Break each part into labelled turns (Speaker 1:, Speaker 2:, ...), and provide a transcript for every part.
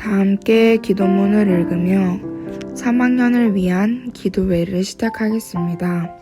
Speaker 1: 다 함께 기도문을 읽으며 3학년을 위한 기도회를 시작하겠습니다.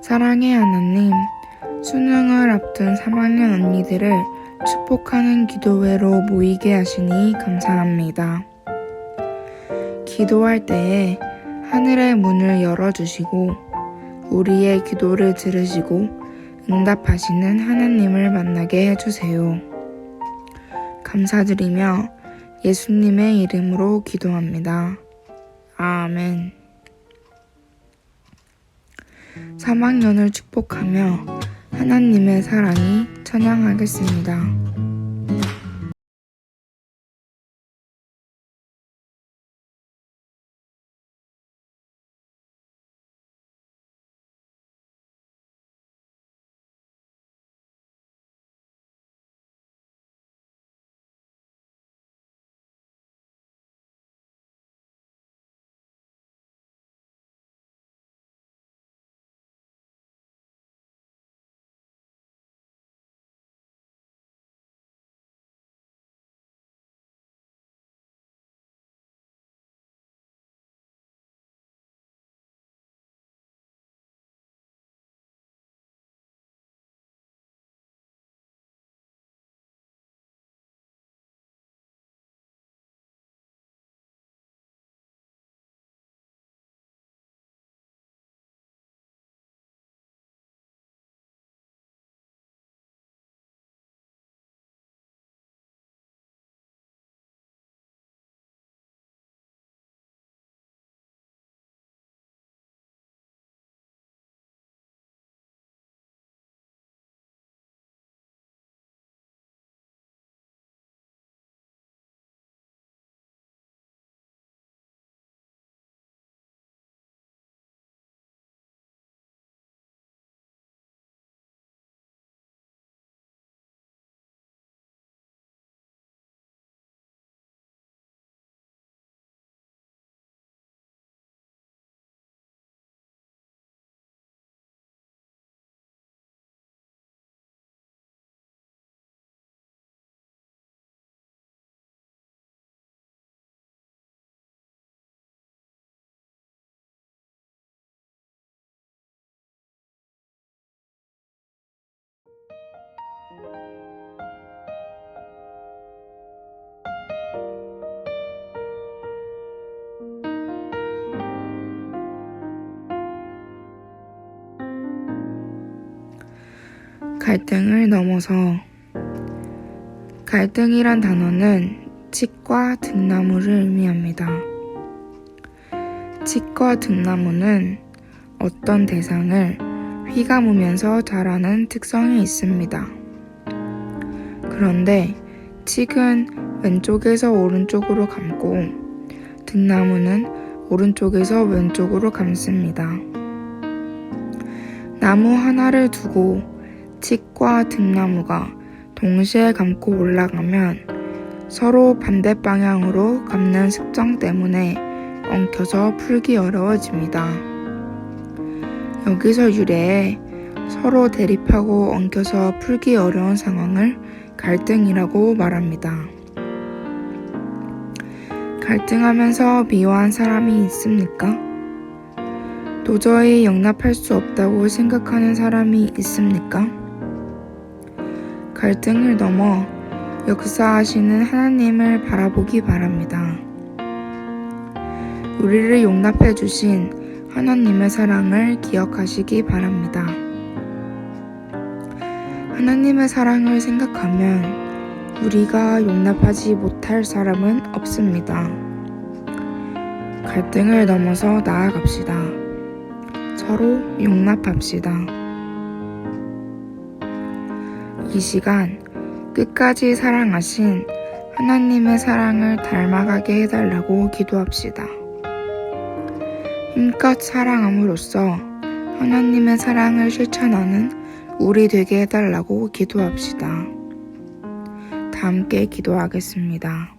Speaker 1: 사랑의 하나님, 수능을 앞둔 3학년 언니들을 축복하는 기도회로 모이게 하시니 감사합니다. 기도할 때에 하늘의 문을 열어주시고 우리의 기도를 들으시고 응답하시는 하나님을 만나게 해주세요. 감사드리며 예수님의 이름으로 기도합니다. 아멘. 3학년을 축복하며 하나님의 사랑이 찬양하겠습니다. 갈등을 넘어서. 갈등이란 단어는 칡과 등나무를 의미합니다. 칡과 등나무는 어떤 대상을 휘감으면서 자라는 특성이 있습니다. 그런데 칡은 왼쪽에서 오른쪽으로 감고 등나무는 오른쪽에서 왼쪽으로 감습니다. 나무 하나를 두고 칡과 등나무가 동시에 감고 올라가면 서로 반대 방향으로 감는 습성 때문에 엉켜서 풀기 어려워집니다. 여기서 유래해 서로 대립하고 엉켜서 풀기 어려운 상황을 갈등이라고 말합니다. 갈등하면서 미워한 사람이 있습니까? 도저히 용납할 수 없다고 생각하는 사람이 있습니까? 갈등을 넘어 역사하시는 하나님을 바라보기 바랍니다. 우리를 용납해 주신 하나님의 사랑을 기억하시기 바랍니다. 하나님의 사랑을 생각하면 우리가 용납하지 못할 사람은 없습니다. 갈등을 넘어서 나아갑시다. 서로 용납합시다. 이 시간 끝까지 사랑하신 하나님의 사랑을 닮아가게 해달라고 기도합시다. 힘껏 사랑함으로써 하나님의 사랑을 실천하는 우리 되게 해달라고 기도합시다. 다 함께 기도하겠습니다.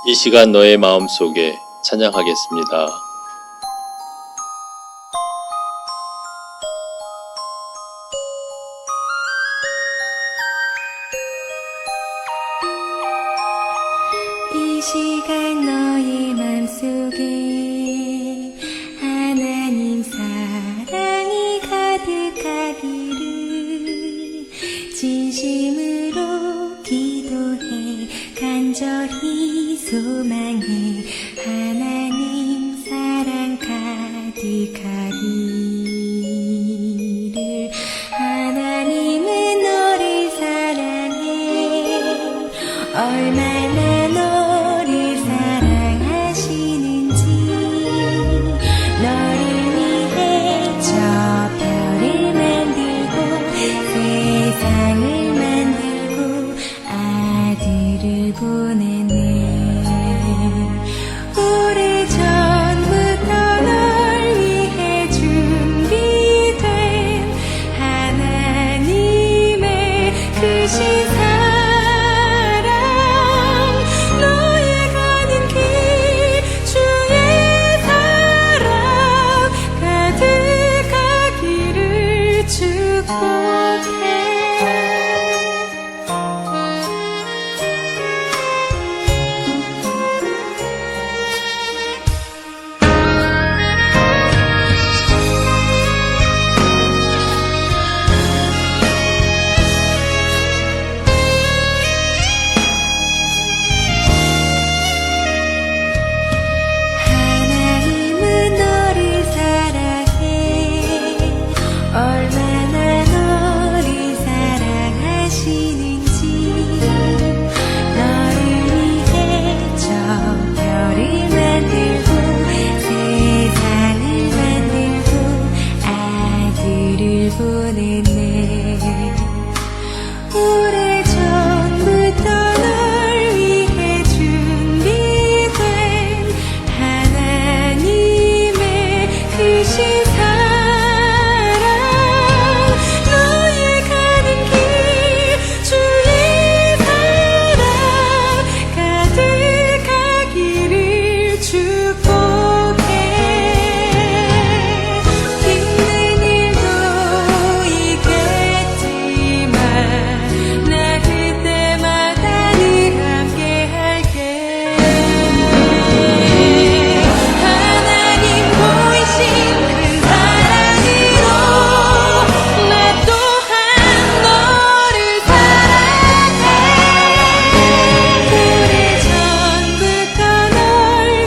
Speaker 2: 이 시간 너의 마음속에 찬양하겠습니다.
Speaker 3: 이 시간 너의 맘속에 하나님 사랑이 가득하기를 진심으로 기도해 간절히 소망해 하나님 사랑 가득하기를. 하나님은 너를 사랑해 얼마나 너를 사랑하시는지. 너를 위해 저 별을 만들고 세상을 만들고 아들을 보냈네. 오래전부터 널 위해 준비된 하나님의 크신 사랑. 너의 가는 길 주의 사랑 가득하기를 축복해. 하나님은 너를 사랑해 얼마나 너를 사랑하시는지. 너를 위해 저 별을 만들고 세상을 만들고 아들을 보냈네. 오래전부터 널 위해 준비된 하나님의 크신 사랑. 너의 가는 길 주의 사랑 가득하기를 축복해. 힘든 일도 있겠지만 나 그때마다 늘 함께 할게. 하나님 보이신 그 사랑으로 나 또한 너를 사랑해. 오래전부터 널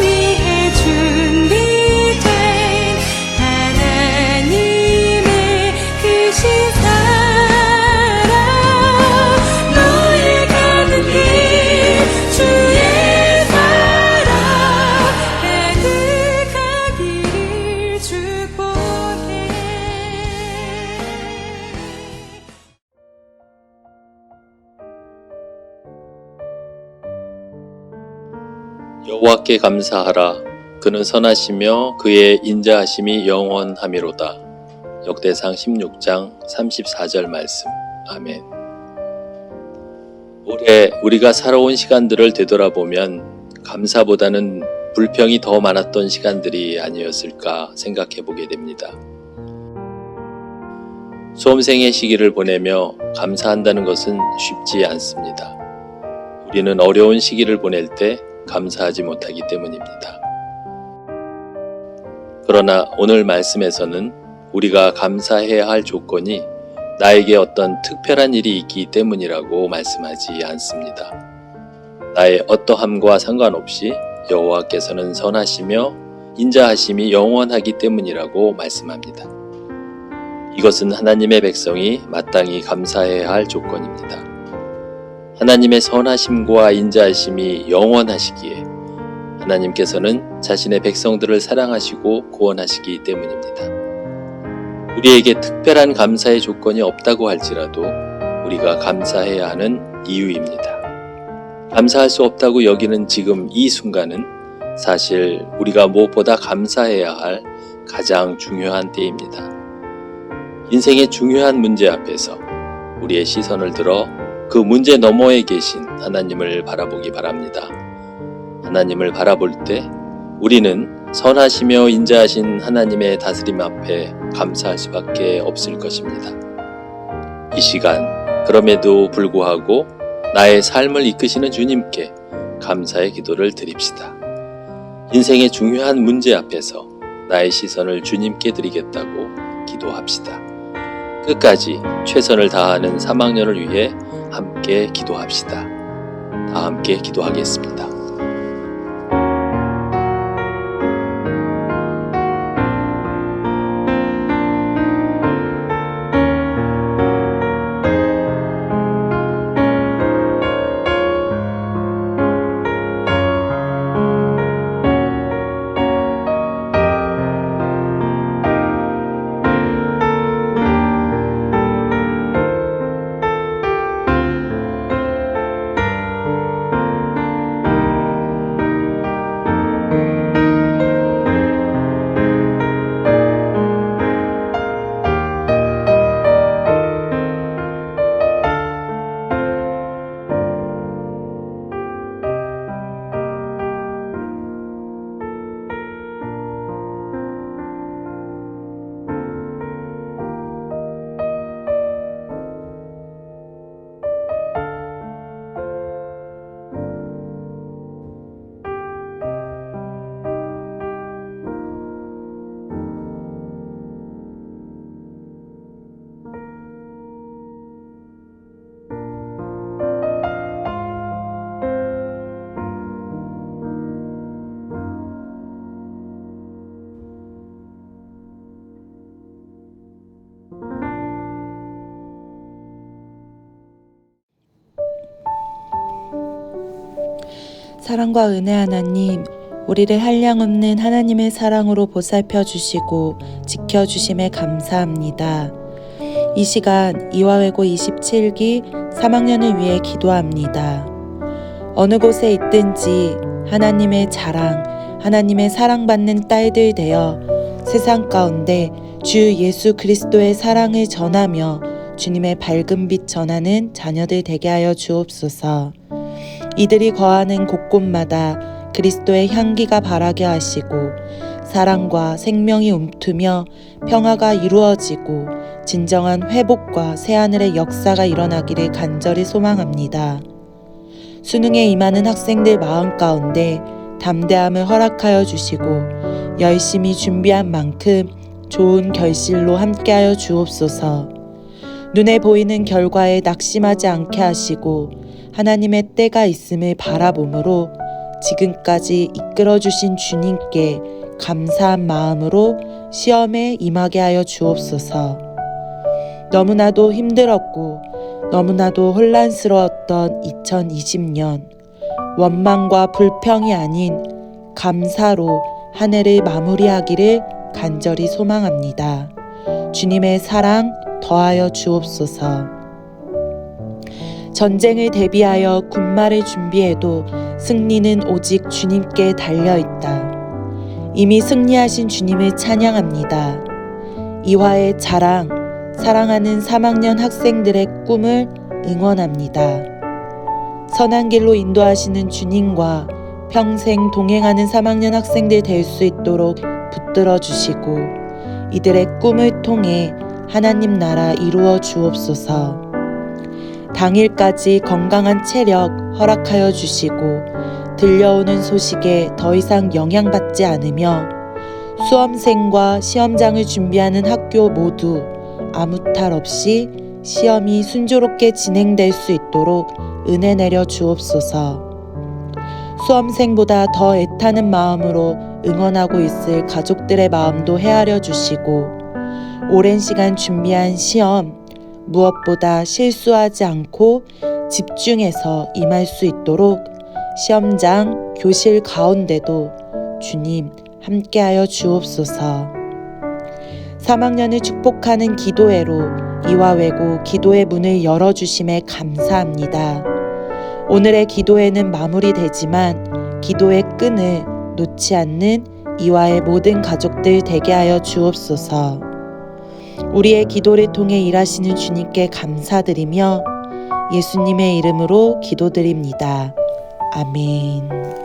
Speaker 3: 위해 준비된 하나님의 크신 사랑. 너의 가는 길 주의 사랑 가득하기를 축복해.
Speaker 2: 여호와께 감사하라. 그는 선하시며 그의 인자하심이 영원하미로다. 역대상 16장 34절 말씀. 아멘. 올해 우리가 살아온 시간들을 되돌아보면 감사보다는 불평이 더 많았던 시간들이 아니었을까 생각해 보게 됩니다. 수험생의 시기를 보내며 감사한다는 것은 쉽지 않습니다. 우리는 어려운 시기를 보낼 때 감사하지 못하기 때문입니다. 그러나 오늘 말씀에서는 우리가 감사해야 할 조건이 나에게 어떤 특별한 일이 있기 때문이라고 말씀하지 않습니다. 나의 어떠함과 상관없이 여호와께서는 선하시며 인자하심이 영원하기 때문이라고 말씀합니다. 이것은 하나님의 백성이 마땅히 감사해야 할 조건입니다. 하나님의 선하심과 인자하심이 영원하시기에 하나님께서는 자신의 백성들을 사랑하시고 구원하시기 때문입니다. 우리에게 특별한 감사의 조건이 없다고 할지라도 우리가 감사해야 하는 이유입니다. 감사할 수 없다고 여기는 지금 이 순간은 사실 우리가 무엇보다 감사해야 할 가장 중요한 때입니다. 인생의 중요한 문제 앞에서 우리의 시선을 들어 그 문제 너머에 계신 하나님을 바라보기 바랍니다. 하나님을 바라볼 때 우리는 선하시며 인자하신 하나님의 다스림 앞에 감사할 수밖에 없을 것입니다. 이 시간 그럼에도 불구하고 나의 삶을 이끄시는 주님께 감사의 기도를 드립시다. 인생의 중요한 문제 앞에서 나의 시선을 주님께 드리겠다고 기도합시다. 끝까지 최선을 다하는 3학년을 위해 함께 기도합시다. 다 함께 기도하겠습니다.
Speaker 4: 사랑과 은혜 하나님, 우리를 한량없는 하나님의 사랑으로 보살펴 주시고 지켜주심에 감사합니다. 이 시간 이화외고 27기 3학년을 위해 기도합니다. 어느 곳에 있든지 하나님의 자랑, 하나님의 사랑받는 딸들 되어 세상 가운데 주 예수 그리스도의 사랑을 전하며 주님의 밝은 빛 전하는 자녀들 되게 하여 주옵소서. 이들이 거하는 곳곳마다 그리스도의 향기가 바라게 하시고 사랑과 생명이 움트며 평화가 이루어지고 진정한 회복과 새하늘의 역사가 일어나기를 간절히 소망합니다. 수능에 임하는 학생들 마음 가운데 담대함을 허락하여 주시고 열심히 준비한 만큼 좋은 결실로 함께하여 주옵소서. 눈에 보이는 결과에 낙심하지 않게 하시고 하나님의 때가 있음을 바라봄으로 지금까지 이끌어주신 주님께 감사한 마음으로 시험에 임하게 하여 주옵소서. 너무나도 힘들었고 너무나도 혼란스러웠던 2020년, 원망과 불평이 아닌 감사로 한 해를 마무리하기를 간절히 소망합니다. 주님의 사랑 더하여 주옵소서. 전쟁을 대비하여 군마를 준비해도 승리는 오직 주님께 달려있다. 이미 승리하신 주님을 찬양합니다. 이화의 자랑, 사랑하는 3학년 학생들의 꿈을 응원합니다. 선한 길로 인도하시는 주님과 평생 동행하는 3학년 학생들 될 수 있도록 붙들어 주시고 이들의 꿈을 통해 하나님 나라 이루어 주옵소서. 당일까지 건강한 체력 허락하여 주시고 들려오는 소식에 더 이상 영향받지 않으며 수험생과 시험장을 준비하는 학교 모두 아무 탈 없이 시험이 순조롭게 진행될 수 있도록 은혜 내려 주옵소서. 수험생보다 더 애타는 마음으로 응원하고 있을 가족들의 마음도 헤아려 주시고 오랜 시간 준비한 시험 무엇보다 실수하지 않고 집중해서 임할 수 있도록 시험장, 교실 가운데도 주님 함께하여 주옵소서. 3학년을 축복하는 기도회로 이화외고 기도의 문을 열어주심에 감사합니다. 오늘의 기도회는 마무리되지만 기도의 끈을 놓지 않는 이화의 모든 가족들 되게 하여 주옵소서. 우리의 기도를 통해 일하시는 주님께 감사드리며 예수님의 이름으로 기도드립니다. 아멘.